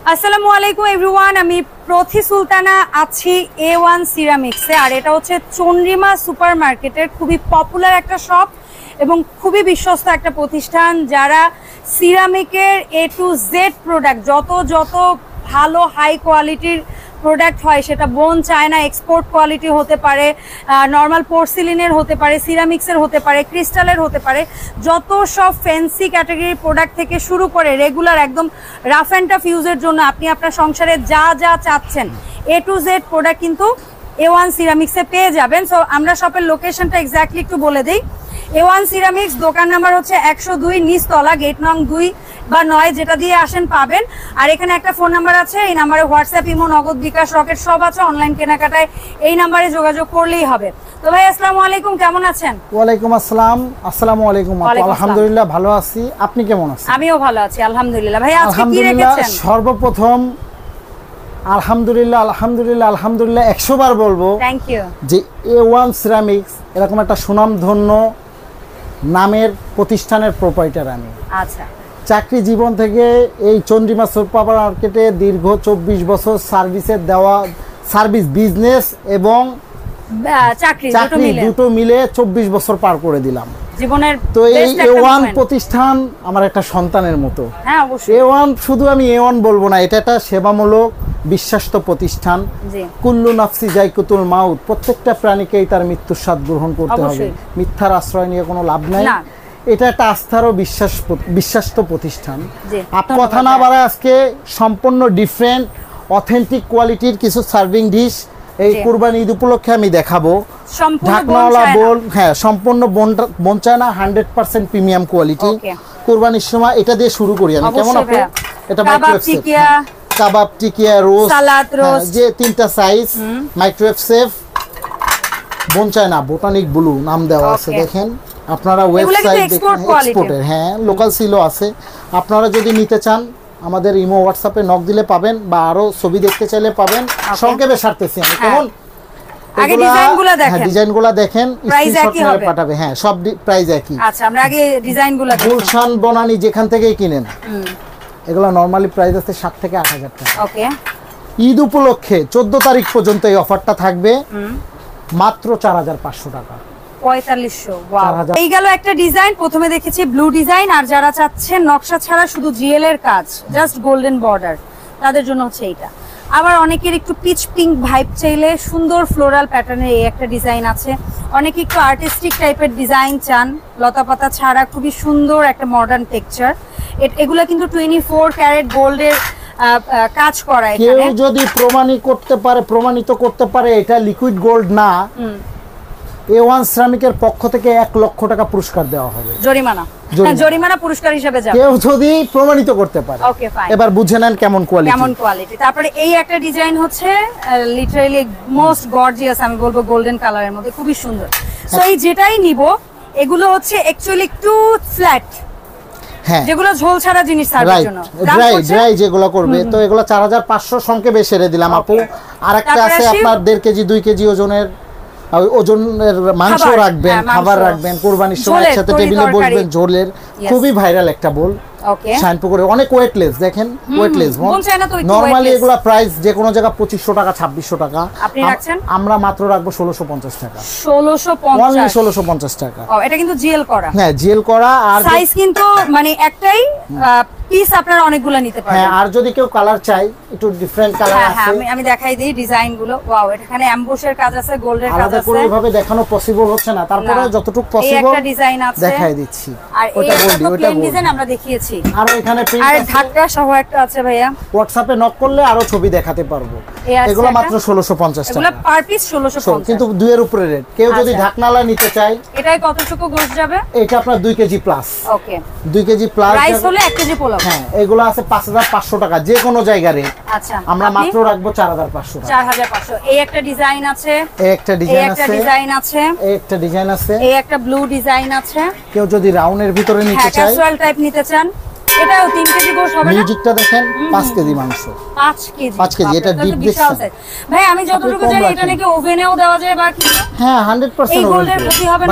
আসসালামু আলাইকুম এভরিওয়ান, আমি প্রথি সুলতানা আছি A1 সিরামিক্সে। আর এটা হচ্ছে চন্দ্রিমা সুপার মার্কেটের খুবই পপুলার একটা শপ এবং খুবই বিশ্বস্ত একটা প্রতিষ্ঠান, যারা সিরামিকের A to Z প্রোডাক্ট, যত ভালো হাই কোয়ালিটির প্রোডাক্ট হয়, সেটা বোন চায়না এক্সপোর্ট কোয়ালিটি হতে পারে, নর্মাল পোর্সিলিনের হতে পারে, সিরামিক্সের হতে পারে, ক্রিস্টালের হতে পারে, যত সব ফ্যান্সি ক্যাটাগরির প্রোডাক্ট থেকে শুরু করে রেগুলার একদম রাফ অ্যান্ড টাফ ইউজের জন্য আপনি আপনার সংসারে যা যা চাচ্ছেন A to Z প্রোডাক্ট কিন্তু A1 সিরামিক্সে পেয়ে যাবেন। সো আমরা শপের লোকেশনটা এক্স্যাক্টলি একটু বলে দিই। A1 সিরামিক্স দোকান নাম্বার হচ্ছে 102, নিচতলা, গেট নং 2 বা 9, যেটা দিয়ে আসেন পাবেন। আর এখানে একটা ফোন নাম্বার আছে, এই নাম্বারে হোয়াটসঅ্যাপ, ইমো, নগদ, বিকাশ, রকেট সব আছে। অনলাইন কেনাকাটায় এই নাম্বারে যোগাযোগ করলেই হবে। তো ভাই আসসালামু আলাইকুম, কেমন আছেন? ওয়ালাইকুম আসসালাম। আসসালামু আলাইকুম। আলহামদুলিল্লাহ ভালো আছি, আপনি কেমন আছেন? আমিও ভালো আছি আলহামদুলিল্লাহ। ভাই আজকে কি রেখেছেন? সর্বপ্রথম আলহামদুলিল্লাহ 100 বার বলবো থ্যাংক ইউ যে A1 সিরামিক্স এরকম একটা সুনামধন্য নামের প্রতিষ্ঠানের প্রোপাইটার আমি। আচ্ছা, চাকরি জীবন থেকে এই চন্দ্রিমা সুপার মার্কেটে দীর্ঘ 24 বছর সার্ভিস বিজনেস এবং চাকরি দুটো মিলে 24 বছর পার করে দিলাম জীবনের। তো এই A1 প্রতিষ্ঠান আমার একটা সন্তানের মতো। হ্যাঁ অবশ্যই। A1 শুধু আমি A1 বলবো না, এটা একটা সেবামূলক বিশ্বাস্ত প্রতিষ্ঠান। কুল্লু নাফসি যায়কুতুল মাউত, প্রত্যেকটা প্রাণীকেই তার মৃত্যুর স্বাদ গ্রহণ করতে হবে। মিথ্যার আশ্রয় নিয়ে কোনো লাভ নাই। এটা একটা আস্থার ও বিশ্বাস্ত প্রতিষ্ঠান। কথা না বাড়ায় আজকে সম্পূর্ণ ডিফারেন্ট অথেন্টিক কোয়ালিটির কিছু সার্ভিং ডিশ এই কুরবানি ঈদ উপলক্ষে আমি দেখাবো। ঢাকনাওয়ালা বোল, হ্যাঁ সম্পূর্ণ বোন চায়না, 100% প্রিমিয়াম কোয়ালিটি। কুরবানির সময় এটা দিয়ে শুরু করি আমি, কেমন আপু? এটা মাইক্রোওয়েভ সেফ, কাবাব, টিকিয়া, রোস্ট, সালাদ, রোস্ট, যে তিনটা size, microwave safe, bone china, botanic blue নাম দেওয়া আছে। দেখেন আপনারা ওয়েবসাইট এক্সপোর্টের, হ্যাঁ লোকাল সিলও আছে। আপনারা যদি নিতে চান আমাদের ইমো হোয়াটসঅ্যাপে নক দিলে পাবেন, বা আরো ছবি দেখতে চাইলে পাবেন। সংক্ষেপে সারতেছি আমি, কেমন? আগে ডিজাইনগুলো দেখেন, ডিজাইনগুলো দেখেন, স্ক্রিনশট মেরে পাঠাবে। হ্যাঁ সব প্রাইস একই। আচ্ছা আমরা আগে ডিজাইনগুলো দেখি। গুলশান বনানী যেখান থেকেই কিনেন, এগুলো নরমালি প্রাইস আছে 7 থেকে 8000 টাকা। ওকে, ঈদ উপলক্ষে 14 তারিখ পর্যন্ত এই অফারটা থাকবে মাত্র 4500 টাকা। 4500। ওয়াও, এই গেল একটা ডিজাইন। প্রথমে দেখেছি ব্লু ডিজাইন, আর যারা চাচ্ছেন নকশা ছাড়া শুধু জিএল এর কাজ, জাস্ট গোল্ডেন বর্ডার, তাদের জন্য হচ্ছে এইটা। আবার অনেকের একটু পিচ পিঙ্ক ভাইব চাইলে সুন্দর ফ্লোরাল প্যাটার্নের এই একটা ডিজাইন আছে। অনেকে একটু আর্টিস্টিক টাইপের ডিজাইন চান, লতা পাতা ছাড়া, খুবই সুন্দর একটা মডার্ন টেক্সচার। এগুলো কিন্তু 24 ক্যারেট গোল্ডের কাজ করা। কেউ যদি প্রমাণিত করতে পারে এটা লিকুইড গোল্ড না, A1 সিরামিকের পক্ষ থেকে 1 লক্ষ টাকা পুরস্কার দেওয়া হবে। জরিমানা পুরস্কার হিসেবে যাবে কেউ যদি প্রমাণিত করতে পারে। Okay fine. এবার বুঝে নেন কেমন কোয়ালিটি। তারপরে এই একটা ডিজাইন হচ্ছে লিটারালি মোস্ট গর্জিয়াস, আমি বলবো গোল্ডেন কালারের মধ্যে, খুবই সুন্দর। সো এই যেটাই নিব এগুলো হচ্ছে অ্যাকচুয়ালি একটু ফ্ল্যাট, হ্যাঁ যেগুলো ঝোল ছাড়া জিনিস সার্ভের জন্য, ড্রাই যেগুলো করবে। তো এগুলো 4500 সংক্ষেপে সেরে দিলাম আপু। আরেকটা আছে আপনার 1.5 কেজি 2 কেজি ওজনের মাংস রাখবেন, খাবার রাখবেন, কুরবানির সময় একসাথে টেবিলে বসবেন, ঝোলের খুবই ভাইরাল একটা বোল। ওকে, শাইনপুকুরে অনেক ওয়েটলেস, দেখেন ওয়েটলেস। নরমালি এগুলা প্রাইস যে কোনো জায়গা 2500 টাকা 2600 টাকা, আপনি রাখছেন, আমরা মাত্র রাখবো 1650 টাকা। 1650 টাকা। এটা কিন্তু জিএল করা, হ্যাঁ জিএল করা। আর সাইজ কিন্তু মানে একটাই পিস আপনারা অনেকগুলো নিতে পারেন। হ্যাঁ, আর যদি কেউ কালার চাই, একটু ডিফারেন্ট কালার আছে। হ্যাঁ আমি দেখাই দিই ডিজাইন গুলো। ওয়াও, এখানে এমবোসের কাজ আছে, গোল্ডের কাজ আছে। আলাদা করে ভাবে দেখানো পসিবল হচ্ছে না, তারপরে যতটুকু পসিবল একটা ডিজাইন আছে দেখাই দিচ্ছি। আর ওটা গোল্ড, ওটা ডিজাইন আমরা দেখিয়েছি। আর এখানে প্রিন্ট আর ঢাকা সহ একটা আছে ভাইয়া, হোয়াটসঅ্যাপে নক করলে আরো ছবি দেখাতে পারবো। এগুলো মাত্র 1650 টাকা। এগুলো পার পিস 1650, কিন্তু দুইয়ের উপরে রেট। কেউ যদি ঢাকনালা নিতে চায়, এটাই কতটুকু গোস যাবে? এটা আপনার 2 কেজি প্লাস। ওকে, 2 কেজি প্লাস প্রাইস হলো 1 কেজি পোলাও। হ্যাঁ, এগুলো আছে 5500 টাকা যে কোনো জায়গা রেট। আচ্ছা, আমরা মাত্র রাখবো 4500 টাকা। 4500। এই একটা ডিজাইন আছে, এই একটা ডিজাইন আছে, এই একটা ডিজাইন আছে, এই একটা ব্লু ডিজাইন আছে। কেউ যদি রাউন্ডের ভিতরে নিতে চায়, ক্যাজুয়াল টাইপ নিতে চান, এটাও 3 কেজি গোশ হবে না? মিউজিকটা দেখেন 5 কেজি মাংস। 5 কেজি এটা ডিপ দেখছেন ভাই, আমি যতটুকু জানি এটা নাকি ওভেনেও দেওয়া যায় বা কি? হ্যাঁ 100% ওভেন,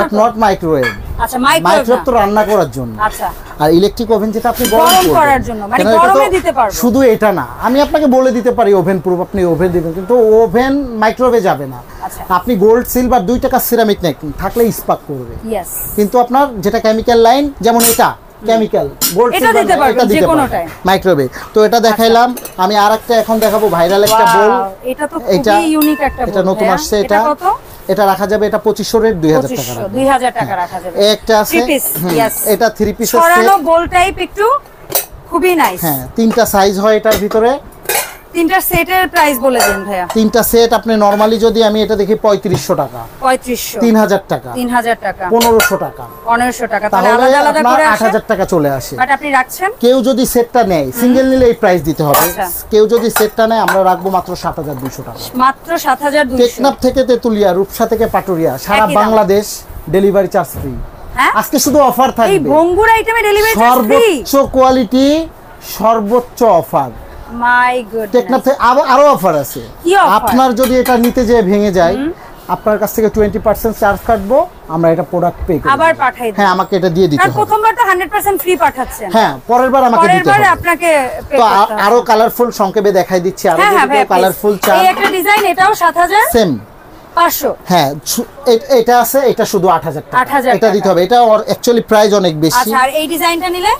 বাট নট মাইক্রোওয়েভ। আচ্ছা, মাইক্রোওয়েভ তো রান্না করার জন্য। আচ্ছা, আর ইলেকট্রিক ওভেন যেটা আপনি গরম করার জন্য, মানে গরমে দিতে পারবো। শুধু এটা না, আমি আপনাকে বলে দিতে পারি ওভেন প্রুফ, আপনি ওভেন দিবেন, কিন্তু ওভেন মাইক্রোওয়েভে যাবে না। আচ্ছা, আপনি গোল্ড সিলভার 2 টাকা সিরামিক নেক থাকলে স্পার্ক করবে। ইয়েস, কিন্তু আপনার যেটা কেমিক্যাল লাইন, যেমন এটা কেমিক্যাল গোল্ড এটা দিতে পারবেন যে কোনোটাই মাইক্রোওয়েভে। তো এটা দেখাইলাম। আমি আরেকটা এখন দেখাবো, ভাইরাল একটা বোল। এটা তো খুবই ইউনিক একটা বোল। এটা নতুন আসছে। এটা কত? এটা রাখা যাবে, এটা 2500 রেট, 2000 টাকা। 2000 টাকা রাখা যাবে। একটা আছে, এটা 3 পিস আছে, ছড়ানো গোল টাইপ, একটু খুবই নাইস। হ্যাঁ, 3টা সাইজ হয় এটার ভিতরে। 3টা সেটের প্রাইস বলে দেন ভাইয়া। 3টা সেট আপনি নরমালি যদি আমি এটা দেখি 3500 টাকা, 3500, 3000 টাকা, 3000 টাকা, 1500 টাকা, 1500 টাকা, তাহলে আলাদা আলাদা করে 8000 টাকা চলে আসে। বাট আপনি রাখছেন, কেউ যদি সেটটা নেয়, সিঙ্গেল নিলে এই প্রাইস দিতে হবে। কেউ যদি সেটটা নেয়, আমরা রাখবো মাত্র 7200 টাকা, মাত্র 7200। টেকনাফ থেকে তেতুলিয়া, রূপসা থেকে পাটুরিয়া, সারা বাংলাদেশ ডেলিভারি চার্জ ফ্রি। আজকে শুধু অফার থাকবে, এই ভঙ্গুর আইটেমে ডেলিভারি চার্জ ফ্রি, সর্বোচ্চ কোয়ালিটি, সর্বোচ্চ অফার। মাই গডনেস, টেকনাফ থেকে আরো অফার আছে। আপনার যদি এটা নিতে যেয়ে ভেঙে যায়, আপনার কাছ থেকে 20% চার্জ কাটবো, আমরা এটা প্রোডাক্ট পে করব, আবার পাঠাই দিই। হ্যাঁ, আমাকে এটা দিয়ে দিতে হবে। আর প্রথমবার তো 100% ফ্রি পাঠাচ্ছেন। হ্যাঁ, পরের বার আমাকে দিতে হবে। পরের বার আপনাকে পে তো করতে হবে। আরো কালারফুল সংক্ষেপে দেখাই দিচ্ছি, আরো যদি কালারফুল চান। এই একটা ডিজাইন, এটাও 7500। হ্যাঁ, এটা আছে, এটা শুধু 8000 টাকা। 8000 এটা দিতে হবে, এটা অ্যাকচুয়ালি প্রাইস অনেক বেশি। আচ্ছা, আর এই ডিজাইনটা নিলে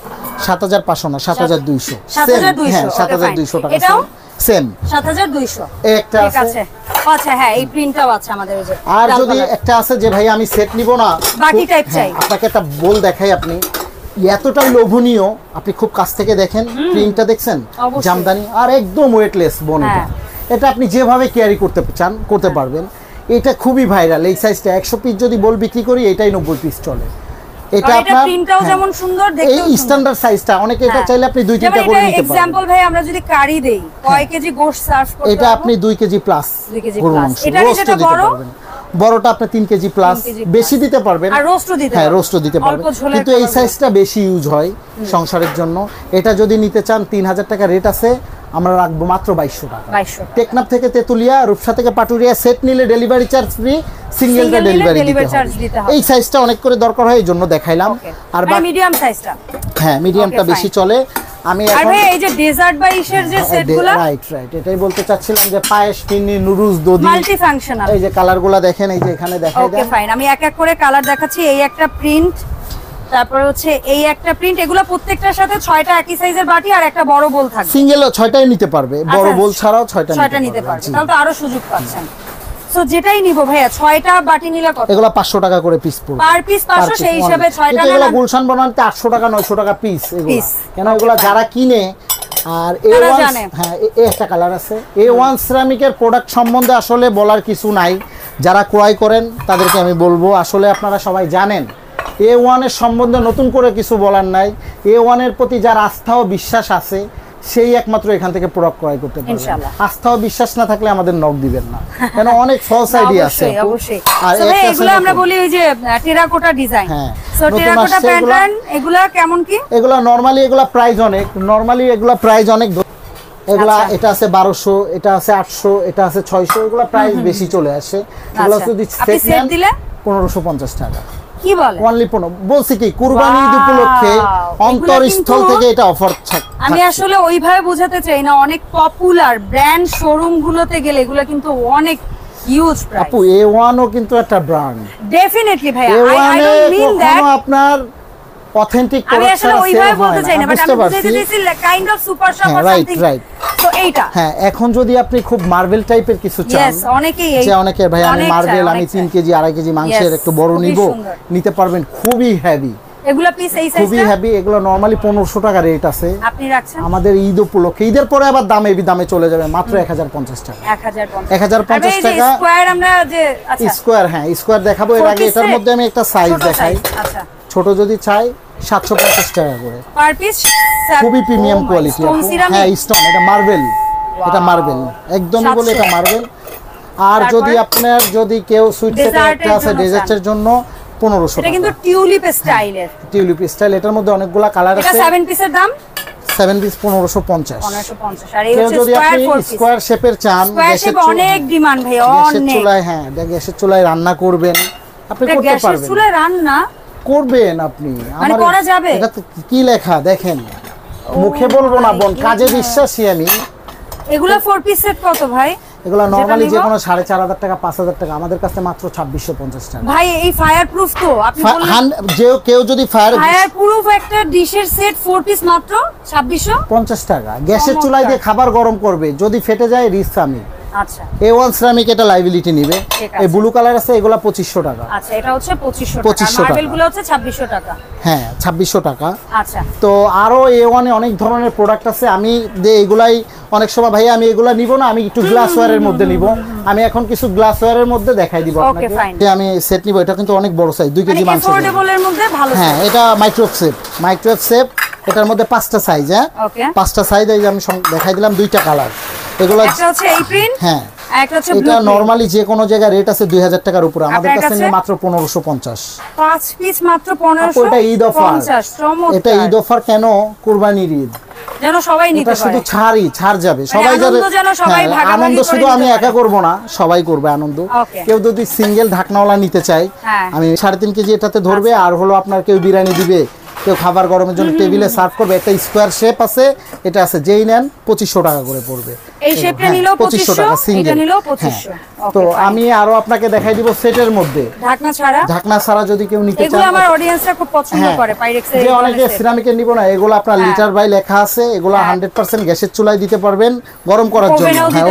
7500 না, 7200। 7200, হ্যাঁ, 7200 টাকা। এটাও সেম 7200। একটা আছে। আচ্ছা, হ্যাঁ, এই প্রিন্টটাও আছে আমাদের। এই যে আর যদি একটা আছে যে ভাই আমি সেট নিব না, বাকি টাইপ চাই, আপনাকে একটা বল দেখাই। আপনি এতটাই লোভনীয়, আপনি খুব কাছ থেকে দেখেন, প্রিন্টটা দেখছেন, জামদানি, আর একদম ওয়েটলেস বোন। এটা আপনি যেভাবে ক্যারি করতে চান করতে পারবেন। এটা খুবই ভাইরাল। এই সাইজটা 100 পিস যদি বল বিক্রি করি, এটাই 90 পিস চলে। এটা আপনার প্রিন্টটাও যেমন সুন্দর, দেখতেও এই স্ট্যান্ডার্ড সাইজটা, অনেকে এটা চাইলে আপনি 2-3টা করে নিতে পারবেন। एग्जांपल ভাই, আমরা যদি কারি দেই, কয় কেজি গোশত সার্ভ করতে? এটা আপনি 2 কেজি প্লাস, 2 কেজি প্লাস। এটা যেটা বড়, বড়টা আপনি 3 কেজি প্লাস বেশি দিতে পারবেন, আর রোস্টও দিতে হ্যাঁ, রোস্টও দিতে পারবেন। কিন্তু এই সাইজটা বেশি ইউজ হয় সংসারের জন্য। এটা যদি নিতে চান, 3000 টাকা রেট আছে, আমরা রাখবো মাত্র 2200 টাকা। টেকনাফ থেকে তেতুলিয়া, রূপসা থেকে পাটুরিয়া, সেট নিলে ডেলিভারি চার্জ ফ্রি, সিঙ্গেলটা ডেলিভারি দিতে হবে। এই সাইজটা অনেক করে দরকার হয়, এই জন্য দেখাইলাম। আর মিডিয়াম সাইজটা, হ্যাঁ, মিডিয়ামটা বেশি চলে। আমি আর ভাই এই যে ডেজার্ট বা ইশের যে সেটগুলো, রাইট, এটাই বলতে চাচ্ছিলাম, যে পায়েস, ফিরনি, নুডলস, দধি, মাল্টি ফাংশনাল। এই যে কালারগুলো দেখেন, এই যে এখানে দেখাই দেন। ওকে, ফাইন, আমি এক এক করে কালার দেখাচ্ছি। এই একটা প্রিন্ট, তারপরে হচ্ছে এই একটা প্রিন্ট। এগুলো প্রত্যেকটার সাথে 6টা একই সাইজের বাটি আর একটা বড় বোল থাকবে। সিঙ্গেল 6টাই নিতে পারবে, বড় বোল ছাড়াও 6টা নিতে পারবে। তাহলে তো আরো সুযোগ পাচ্ছেন। সো যেটাই নিব ভাইয়া, 6টা বাটি নিলে কত? এগুলা 500 টাকা করে পিস পড়বে, পার পিস 500। সেই হিসাবে 6টা এগুলা গুলশান বানাতে 800 টাকা 900 টাকা পিস এগুলা। কেন এগুলা যারা কিনে, আর হ্যাঁ, একটা কালার আছে। A1 সিরামিকের প্রোডাক্ট সম্বন্ধে আসলে বলার কিছু নাই। যারা ক্রয় করেন তাদেরকে আমি বলবো, আসলে আপনারা সবাই জানেন, A1 এর সম্বন্ধে নতুন করে কিছু বলার নাই। A1 এর প্রতি যার আস্থা ও বিশ্বাস আছে, সেই একমাত্র এখান থেকে প্রোডাক্ট ক্রয় করতে পারবে। আস্থা ও বিশ্বাস না থাকলে আমাদের নক দিবেন না, কারণ অনেক ফলস আইডিয়া আছে। আর এগুলো আমরা বলি ওই যে terracotta design. So terracotta pattern, এগুলা কেমন কি? এগুলা নরমালি এগুলা প্রাইস অনেক, এগুলা এটা আছে 1200, এটা আছে 800, এটা আছে 600, এগুলা প্রাইস বেশি চলে আসে। এগুলা যদি সেট দিলে 1550 টাকা। কি বলে? অনলি 15। বলছি কি, কুরবানি ঈদ উপলক্ষে অন্তরস্থল থেকে এটা অফার থাকে। আমি আসলে ওইভাবে বোঝাতে চাই না, অনেক পপুলার ব্র্যান্ড শোরুম গুলোতে গেলে এগুলো কিন্তু অনেক হিউজ প্রাইস। আপু, A1 ও কিন্তু একটা ব্র্যান্ড। ডেফিনেটলি ভাই, আই ডোন্ট মিন দ্যাট আপনার অথেন্টিক প্রোডাক্ট আছে। আমি আসলে ওইভাবে বলতে চাই না, বাট আমি বুঝাতে চাইছি kind of super shop or something. So এইটা, হ্যাঁ, এখন যদি আপনি খুব মার্বেল টাইপের কিছু চান, অনেকে ভাই আমি মার্বেল, আমি 3 কেজি 2.5 কেজি মাংসের একটু বড় নিতে পারবেন, খুবই হেভি। এগুলা পিস এই সাইজটা খুবই হেভি। এগুলো নরমালি 1500 টাকা রেট আছে। আপনি রাখছেন আমাদের ঈদ উপলক্ষে। ঈদের পরে আবার দামে চলে যাবে, মাত্র 1050 টাকা। 1050 টাকা স্কয়ার। আমরা যে আচ্ছা স্কয়ার, হ্যাঁ স্কয়ার দেখাবো। এর আগে এটার মধ্যে আমি একটা সাইজ দেখাই। আচ্ছা, ছোট যদি চাই 750 টাকা করে পার পিস। খুবই প্রিমিয়াম কোয়ালিটি। হ্যাঁ, স্টোন, এটা মার্বেল, এটা মার্বেল একদমই বলে, এটা মার্বেল। আর যদি কেউ সুইট সেট একটা আছে ডেজার্টের জন্য 1500 টাকা। এটা কিন্তু টিউলিপ স্টাইলের, টিউলিপ স্টাইল। এটার মধ্যে অনেকগুলা কালার আছে। এটা 7 পিসের দাম 7 পিস 1550। 1550 আর এই কেউ হচ্ছে যদি আপনি স্কয়ার শেপের চান, গ্যাসের অনেক ডিমান্ড ভাই, গ্যাসের অনেক। চুলায়, হ্যাঁ গ্যাসের চুলায় রান্না করবেন, আপনি করতে গ্যাসের পারবেন। চুলায় রান্না করবেন আপনি, মানে করা যাবে? এটা তো কি লেখা দেখেন, মুখে বলবো না বোন, কাজে বিশ্বাসী আমি। এগুলা 4 পিস সেট কত ভাই? এগুলা নরমালি যে কোনো 4500 টাকা 5000 টাকা, আমাদের কাছে মাত্র 2650 টাকা। ভাই এই ফায়ার প্রুফ তো আপনি বললেন, যে কেউ যদি ফায়ার প্রুফ একটা ডিশের সেট 4 পিস মাত্র 2650 টাকা। গ্যাসের চুলায় দিয়ে খাবার গরম করবে, যদি ফেটে যায় রিস্ক আমি। আচ্ছা A1 সিরামিক এটা লাইবিলিটি নিবে। এই ব্লু কালার আছে, এগুলা 2500 টাকা। আচ্ছা এটা হচ্ছে 2500 টাকা, মার্বেল গুলো হচ্ছে 2600 টাকা। হ্যাঁ 2600 টাকা। আচ্ছা তো আরো A1 এ অনেক ধরনের প্রোডাক্ট আছে, আমি যে এগুলাই অনেক সময় ভাইয়া আমি এগুলা নিব না, আমি একটু গ্লাসওয়্যারের মধ্যে নিব। আমি এখন কিছু গ্লাসওয়্যারের মধ্যে দেখাই দিব আপনাকে যে আমি সেট নিব। এটা কিন্তু অনেক বড় সাইজ, 2 কেজি মাংস। এফোর্ডেবল এর মধ্যে ভালো। হ্যাঁ এটা মাইক্রোওয়েভ সেট, এটার মধ্যে 5টা সাইজ। হ্যাঁ ওকে 5টা সাইজ এই যে আমি দেখাই দিলাম, 2টা কালার। এগুলা একটা হচ্ছে এই প্রিন্ট, হ্যাঁ একটা হচ্ছে এটা ব্লু। নরমালি যে কোনো জায়গায় রেট আছে 2000 টাকার উপরে, আমাদের কাছে নিয়ে মাত্র 1550। 5 পিস মাত্র 1550। এটা ঈদ অফার, এটা ঈদ অফার কেন, কুরবানির ঈদ যেন সবাই নিতে পারে। শুধু ছাড় যাবে, সবাই যাবে আনন্দ। শুধু আমি একা করব না, সবাই করবে আনন্দ। কেউ যদি সিঙ্গেল ঢাকনাওয়ালা নিতে চায়, আমি 3.5 কেজি এটাতে ধরবে। আর হলো আপনার কেউ বিরিয়ানি দিবে, কেউ খাবার গরমের জন্য টেবিলে সার্ভ করবে। একটা স্কয়ার শেপ আছে, এটা আছে, যেই নেন 2500 টাকা করে পড়বে। এই শেপটা নিলো 2500 টাকা, এটা নিলো 2500। তো আমি আরো আপনাকে দেখাই দিব সেটের মধ্যে ঢাকনা ছাড়া যদি কেউ নিতে চায়। এগুলো আমার অডিয়েন্সরা খুব পছন্দ করে, পাইরেক্সের। যে অনেকে সিরামিকের নিব না, এগুলো আপনার লিটার বাই লেখা আছে, এগুলো 100% গ্যাসের চুলায় দিতে পারবেন গরম করার জন্য। হ্যাঁ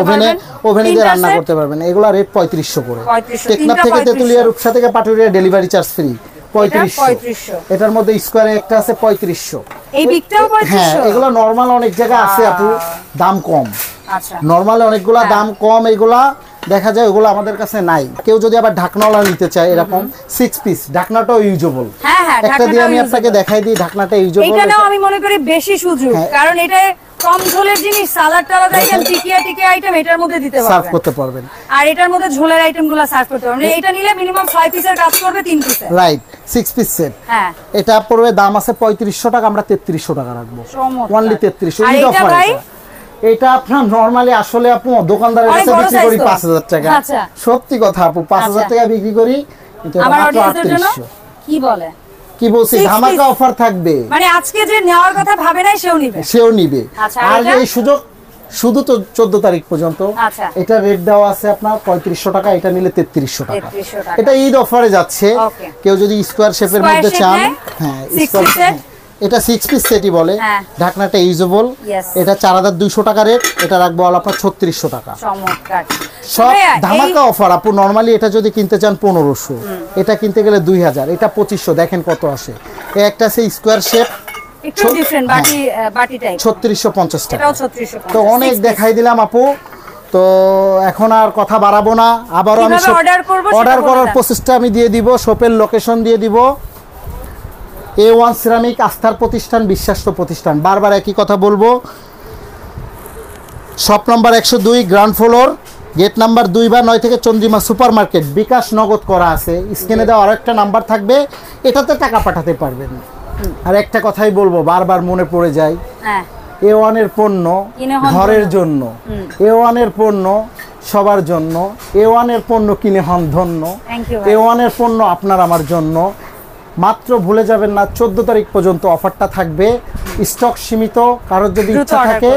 ওভেনে দিয়ে রান্না করতে পারবেন। এগুলো রেট 3500 করে। টেকনাফ থেকে তেতুলিয়া, রূপসা থেকে পাটুরিয়া ডেলিভারি চার্জ ফ্রি। 3500। এটার মধ্যে স্কয়ারে একটা আছে 3500। এই বিগটাও 3500। হ্যাঁ এগুলো নরমাল অনেক জায়গা আছে আপু, দাম কম। আচ্ছা নরমাল অনেকগুলা দাম কম, এগুলা দেখা যায় ওগুলো আমাদের কাছে নাই। কেউ যদি আবার ঢাকনাওয়ালা নিতে চায়, এরকম 6 পিস, ঢাকনাটাও ইউজেবল। হ্যাঁ হ্যাঁ একটা দিয়ে আমি আপনাকে দেখাই দিই, ঢাকনাটা ইউজেবল। এটাও আমি মনে করি বেশি সুযোগ, কারণ এটা কম ঝোলের জিনিস, সালাদ টালাদ আইটেম, টিকিয়া আইটেম এটার মধ্যে দিতে পারবেন, সার্ভ করতে পারবেন। আর এটার মধ্যে ঝোলের আইটেমগুলো সার্ভ করতে পারবেন। এটা নিলে মিনিমাম 5 পিসের কাজ করবে 3 পিসে। Right, 6 piece set. হ্যাঁ এটা পড়বে, দাম আছে 3500 টাকা, আমরা 3300 টাকা রাখবো। অনলি 3300। এই অফার এটা আপনার নরমালি আসলে আপু দোকানদারের কাছে বিক্রি করি 5000 টাকা। সত্যি কথা আপু, 5000 টাকা বিক্রি করি, কিন্তু এটা মাত্র 3800। কি বলে, কি বলছি, ধামাকা অফার থাকবে। মানে আজকে যে নেওয়ার কথা ভাবে নাই সেও নিবে। আর এই সুযোগ শুধু তো 14 তারিখ পর্যন্ত। এটা রেট দেওয়া আছে আপনার 3500 টাকা, এটা নিলে 3300 টাকা। এটা ঈদ অফারে যাচ্ছে। কেউ যদি স্কয়ার শেপের মধ্যে চান, হ্যাঁ স্কয়ার, এটা 6 পিস সেটই বলে। ঢাকনাটা ইউজেবল। এটা 4200 টাকা রেট, এটা রাখবো আপনার 3600 টাকা। চমৎকার সব ধামাকা অফার আপু। নরমালি এটা যদি কিনতে চান 1500, এটা কিনতে গেলে 2000, এটা 2500। দেখেন কত আসে। একটা আছে স্কয়ার শেপ, একটু ডিফারেন্ট বাটি টাইপ, 3650 টাকা। এটাও 3650। তো অনেক দেখাই দিলাম আপু, তো এখন আর কথা বাড়াবো না। আবারও আমি অর্ডার করার প্রসেসটা আমি দিয়ে দিব, শপের লোকেশন দিয়ে দিব। A1 সিরামিক, আস্থার প্রতিষ্ঠান, বিশ্বাস্ত প্রতিষ্ঠান। বারবার একই কথা বলবো, shop number 102, ground floor, gate number 2/9 থেকে চন্দ্রিমা সুপার মার্কেট। বিকাশ নগদ করা আছে, স্ক্রিনে দেওয়া আরেকটা নাম্বার থাকবে, এটাতে টাকা পাঠাতে পারবেন। আর একটা কথাই বলবো, বারবার মনে পড়ে যায়, A1 এর পণ্য ঘরের জন্য, A1 এর পণ্য সবার জন্য, A1 এর পণ্য কিনে হন ধন্য, A1 এর পণ্য আপনার আমার জন্য। মাত্র ভুলে যাবেন না, 14 তারিখ পর্যন্ত অফারটা থাকবে, স্টক সীমিত। কারোর যদি ইচ্ছা থাকে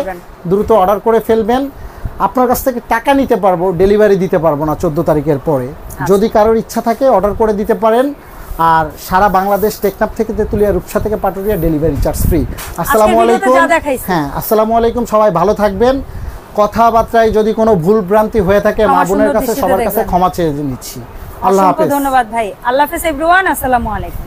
দ্রুত অর্ডার করে ফেলবেন। আপনার কাছ থেকে টাকা নিতে পারবো, ডেলিভারি দিতে পারবো না 14 তারিখের পরে। যদি কারোর ইচ্ছা থাকে অর্ডার করে দিতে পারেন। আর সারা বাংলাদেশ, টেকনাফ থেকে তেতুলিয়া, রূপসা থেকে পাটুরিয়া ডেলিভারি চার্জ ফ্রি। আসসালামু আলাইকুম। হ্যাঁ আসসালামু আলাইকুম, সবাই ভালো থাকবেন। কথাবার্তায় যদি কোনো ভুল ভ্রান্তি হয়ে থাকে, মা বোনের কাছে সবার কাছে ক্ষমা চেয়ে নিচ্ছি। আল্লাহ হাফেজ। ধন্যবাদ ভাই, আল্লাহ হাফেজ এভরিওয়ান, আসসালামু আলাইকুম।